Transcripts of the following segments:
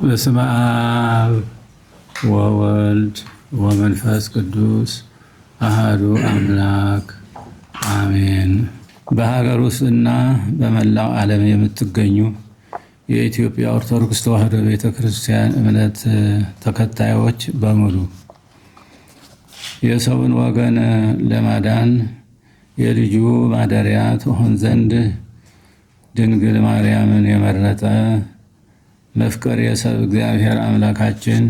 በስመ አብ ወወልድ ወመንፈስ ቅዱስ አሃዱ አምላክ አሜን። በሀገር ውስጥና በመላው ዓለም የምትገኙ የኢትዮጵያ ኦርቶዶክስ ተዋሕዶ ቤተ ክርስቲያን እምነት ተከታዮች በሙሉ የሰውን ወገን ለማዳን የልጁ ማደሪያ ትሆን ዘንድ ድንግል ማርያምን የመረጠ መፍቀሬ ሰብ እግዚአብሔር አምላካችን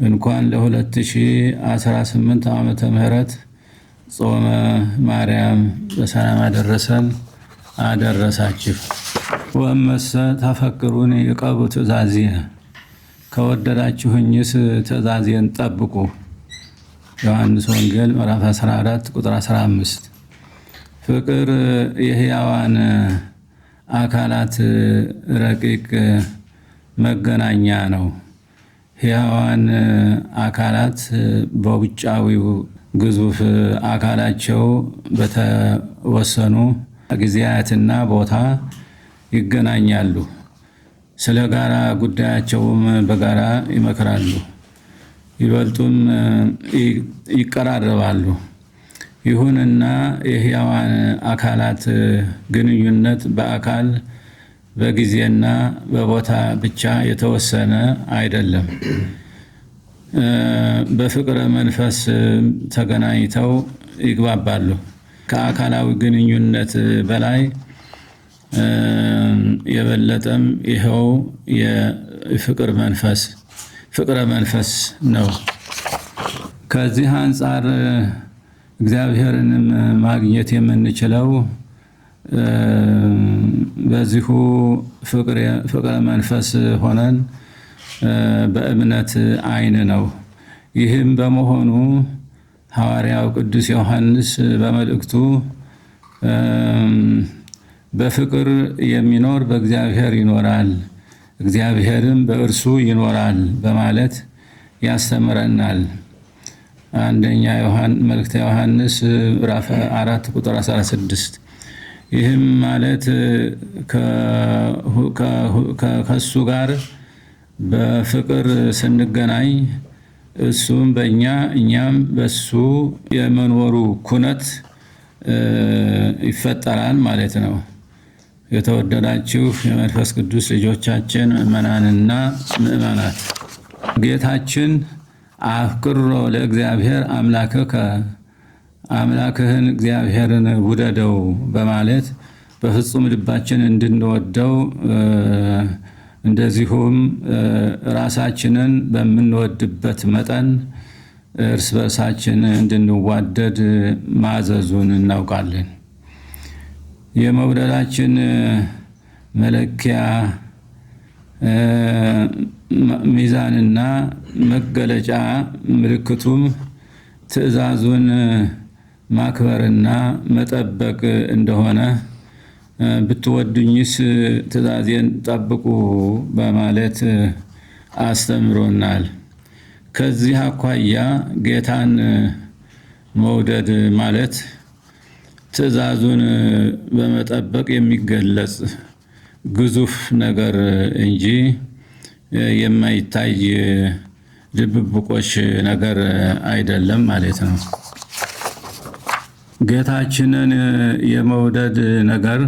እንኳን ለ2018 ዓመተ ምህረት ጾመ ማርያም በሰላም አደረሰን አደረሳችሁ። ወመሰ ተፈቅሩን ይቀቡ ትእዛዝየ፣ ከወደዳችሁኝስ ትእዛዜን ጠብቁ። ዮሐንስ ወንጌል ምዕራፍ 14 ቁጥር 15። ፍቅር የሕያዋን አካላት ረቂቅ መገናኛ ነው። ሕያዋን አካላት በውጫዊው ግዙፍ አካላቸው በተወሰኑ ጊዜያትና ቦታ ይገናኛሉ። ስለ ጋራ ጉዳያቸውም በጋራ ይመክራሉ፣ ይበልጡም ይቀራረባሉ። ይሁንና የሕያዋን አካላት ግንኙነት በአካል በጊዜና በቦታ ብቻ የተወሰነ አይደለም። በፍቅረ መንፈስ ተገናኝተው ይግባባሉ። ከአካላዊ ግንኙነት በላይ የበለጠም ይኸው የፍቅረ መንፈስ ነው። ከዚህ አንጻር እግዚአብሔርንም ማግኘት የምንችለው በዚሁ ፍቅረ መንፈስ ሆነን በእምነት ዓይን ነው። ይህም በመሆኑ ሐዋርያው ቅዱስ ዮሐንስ በመልእክቱ በፍቅር የሚኖር በእግዚአብሔር ይኖራል፣ እግዚአብሔርም በእርሱ ይኖራል በማለት ያስተምረናል። አንደኛ መልእክተ ዮሐንስ ምዕራፍ 4 ቁጥር 16። ይህም ማለት ከእሱ ጋር በፍቅር ስንገናኝ እሱም በእኛ እኛም በሱ የመኖሩ ኩነት ይፈጠራል ማለት ነው። የተወደዳችሁ የመንፈስ ቅዱስ ልጆቻችን ምእመናንና ምእመናት፣ ጌታችን አፍቅሮ ለእግዚአብሔር አምላክከ፣ አምላክህን እግዚአብሔርን ውደደው በማለት በፍጹም ልባችን እንድንወደው እንደዚሁም ራሳችንን በምንወድበት መጠን እርስ በርሳችን እንድንዋደድ ማዘዙን እናውቃለን። የመውደዳችን መለኪያ ሚዛንና መገለጫ ምልክቱም ትእዛዙን ማክበርና መጠበቅ እንደሆነ ብትወዱኝስ ትእዛዜን ጠብቁ በማለት አስተምሮናል። ከዚህ አኳያ ጌታን መውደድ ማለት ትእዛዙን በመጠበቅ የሚገለጽ ግዙፍ ነገር እንጂ የማይታይ ድብብቆሽ ነገር አይደለም ማለት ነው። ጌታችንን የመውደድ ነገር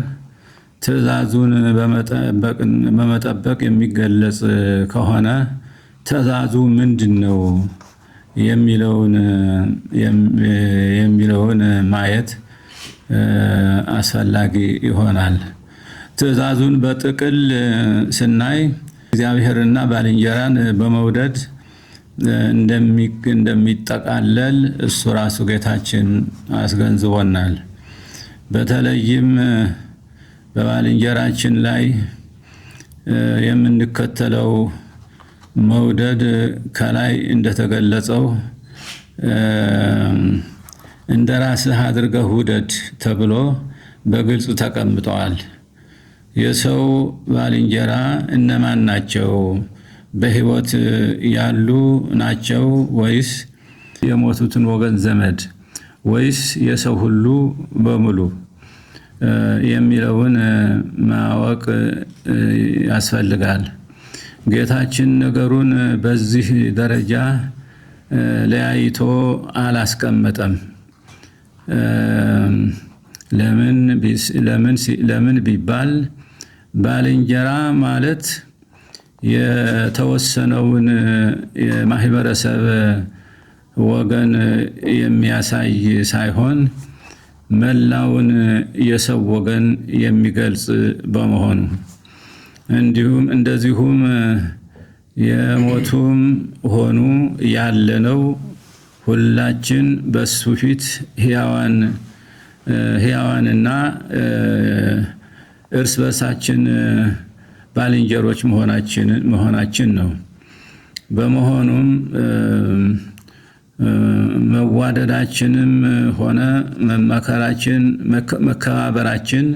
ትእዛዙን በመጠበቅ የሚገለጽ ከሆነ ትእዛዙ ምንድን ነው የሚለውን ማየት አስፈላጊ ይሆናል። ትእዛዙን በጥቅል ስናይ እግዚአብሔርና ባልንጀራን በመውደድ እንደሚጠቃለል እሱ ራሱ ጌታችን አስገንዝቦናል። በተለይም በባልንጀራችን ላይ የምንከተለው መውደድ ከላይ እንደተገለጸው እንደ ራስህ አድርገህ ውደድ ተብሎ በግልጽ ተቀምጠዋል። የሰው ባልንጀራ እነማን ናቸው? በሕይወት ያሉ ናቸው ወይስ የሞቱትን ወገን ዘመድ ወይስ የሰው ሁሉ በሙሉ? የሚለውን ማወቅ ያስፈልጋል። ጌታችን ነገሩን በዚህ ደረጃ ለያይቶ አላስቀመጠም። ለምን ቢባል ባልንጀራ ማለት የተወሰነውን የማህበረሰብ ወገን የሚያሳይ ሳይሆን መላውን የሰው ወገን የሚገልጽ በመሆኑ እንደዚሁም የሞቱም ሆኑ ያለነው ሁላችን በሱ ፊት ሕያዋንና እርስ በርሳችን ባልንጀሮች መሆናችን ነው። በመሆኑም መዋደዳችንም ሆነ መከባበራችን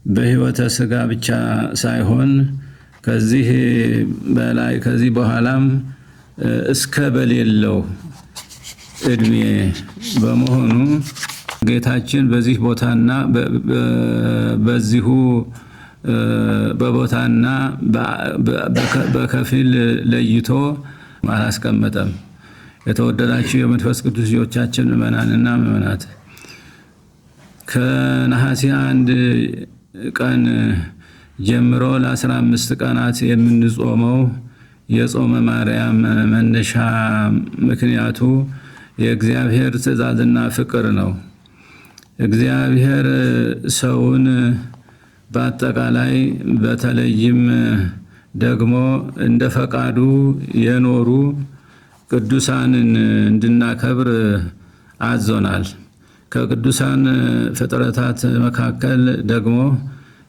በሕይወተ ሥጋ ብቻ ሳይሆን ከዚህ በኋላም እስከ በሌለው እድሜ በመሆኑ ጌታችን በዚህ ቦታና በዚሁ በቦታና በከፊል ለይቶ አላስቀመጠም። የተወደዳችሁ የመንፈስ ቅዱስ ልጆቻችን ምእመናንና ምእመናት ከነሐሴ 1 ቀን ጀምሮ ለ15 ቀናት የምንጾመው የጾመ ማርያም መነሻ ምክንያቱ የእግዚአብሔር ትእዛዝና ፍቅር ነው። እግዚአብሔር ሰውን በአጠቃላይ በተለይም ደግሞ እንደ ፈቃዱ የኖሩ ቅዱሳንን እንድናከብር አዞናል። ከቅዱሳን ፍጥረታት መካከል ደግሞ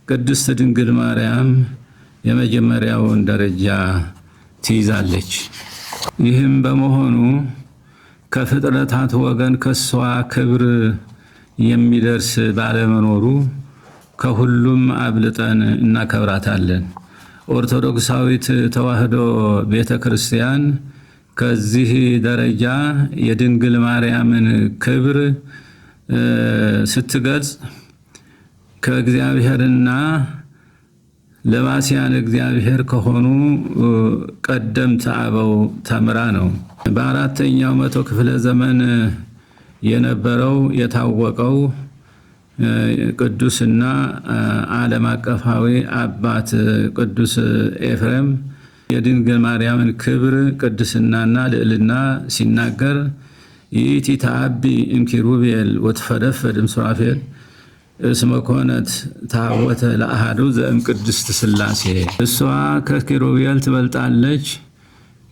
ቅድስት ድንግል ማርያም የመጀመሪያውን ደረጃ ትይዛለች። ይህም በመሆኑ ከፍጥረታት ወገን ከሷ ክብር የሚደርስ ባለመኖሩ ከሁሉም አብልጠን እናከብራታለን። ኦርቶዶክሳዊት ተዋሕዶ ቤተክርስቲያን ከዚህ ደረጃ የድንግል ማርያምን ክብር ስትገልጽ ከእግዚአብሔርና ለባሲያን እግዚአብሔር ከሆኑ ቀደምት አበው ተምራ ነው። በአራተኛው መቶ ክፍለ ዘመን የነበረው የታወቀው ቅዱስና ዓለም አቀፋዊ አባት ቅዱስ ኤፍሬም የድንግል ማርያምን ክብር ቅድስናና ልዕልና ሲናገር ይእቲ ተአቢ እምኪሩቤል ወትፈደፈድ እምሱራፌል እስመ ኮነት ታቦተ ለአሐዱ ዘእምቅድስት ሥላሴ። እሷ ከኪሩቤል ትበልጣለች፣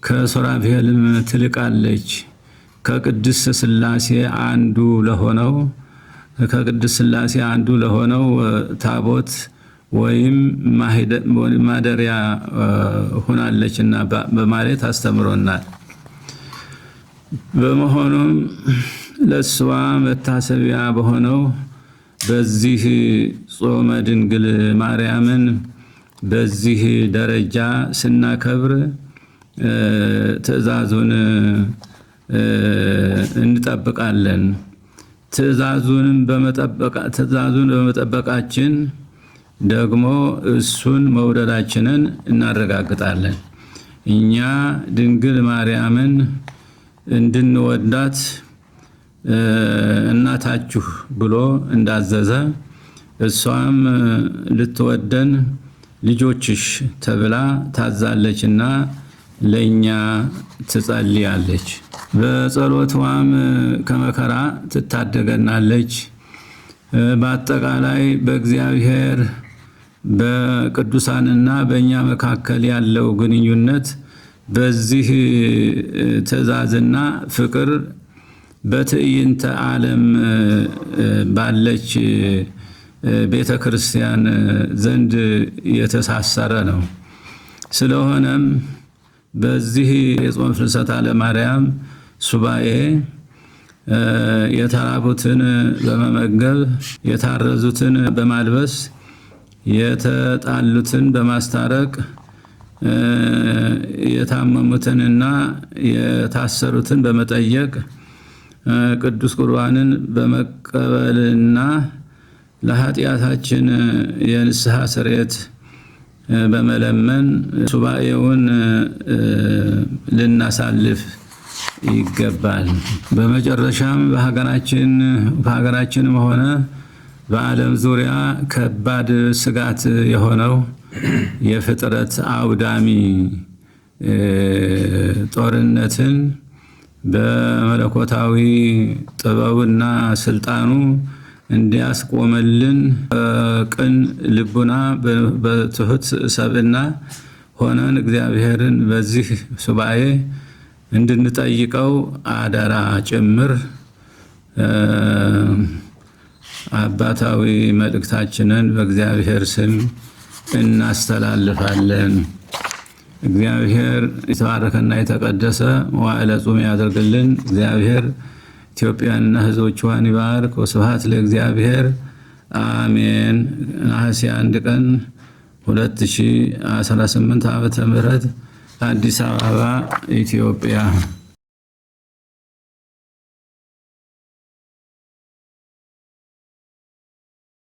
ከሱራፌልም ትልቃለች። ከቅድስት ሥላሴ አንዱ ለሆነው ታቦት ወይም ማደሪያ ሆናለችና በማለት አስተምሮናል። በመሆኑም ለእሷ መታሰቢያ በሆነው በዚህ ጾመ ድንግል ማርያምን በዚህ ደረጃ ስናከብር ትእዛዙን እንጠብቃለን። ትእዛዙን በመጠበቃችን ደግሞ እሱን መውደዳችንን እናረጋግጣለን። እኛ ድንግል ማርያምን እንድንወዳት እናታችሁ ብሎ እንዳዘዘ እሷም ልትወደን ልጆችሽ ተብላ ታዛለችና ለኛ ትጸልያለች። በጸሎቷም ከመከራ ትታደገናለች። በአጠቃላይ በእግዚአብሔር በቅዱሳንና በእኛ መካከል ያለው ግንኙነት በዚህ ትእዛዝና ፍቅር በትዕይንተ ዓለም ባለች ቤተ ክርስቲያን ዘንድ የተሳሰረ ነው። ስለሆነም በዚህ የጾም ፍልሰታ ለማርያም ሱባኤ የተራቡትን በመመገብ የታረዙትን በማልበስ የተጣሉትን በማስታረቅ የታመሙትንና የታሰሩትን በመጠየቅ ቅዱስ ቁርባንን በመቀበልና ለኃጢአታችን የንስሐ ስርየት በመለመን ሱባኤውን ልናሳልፍ ይገባል። በመጨረሻም በሀገራችንም ሆነ በዓለም ዙሪያ ከባድ ስጋት የሆነው የፍጥረት አውዳሚ ጦርነትን በመለኮታዊ ጥበቡና ስልጣኑ እንዲያስቆመልን ቅን ልቡና በትሁት ሰብእና ሆነን እግዚአብሔርን በዚህ ሱባኤ እንድንጠይቀው አደራ ጭምር አባታዊ መልእክታችንን በእግዚአብሔር ስም እናስተላልፋለን። እግዚአብሔር የተባረከና የተቀደሰ መዋዕለ ጾም ያደርግልን። እግዚአብሔር ኢትዮጵያንና ሕዝቦቿን ይባርክ። ወስብሐት ለእግዚአብሔር አሜን። ነሐሴ 1 ቀን 2018 ዓመተ ምህረት አዲስ አበባ ኢትዮጵያ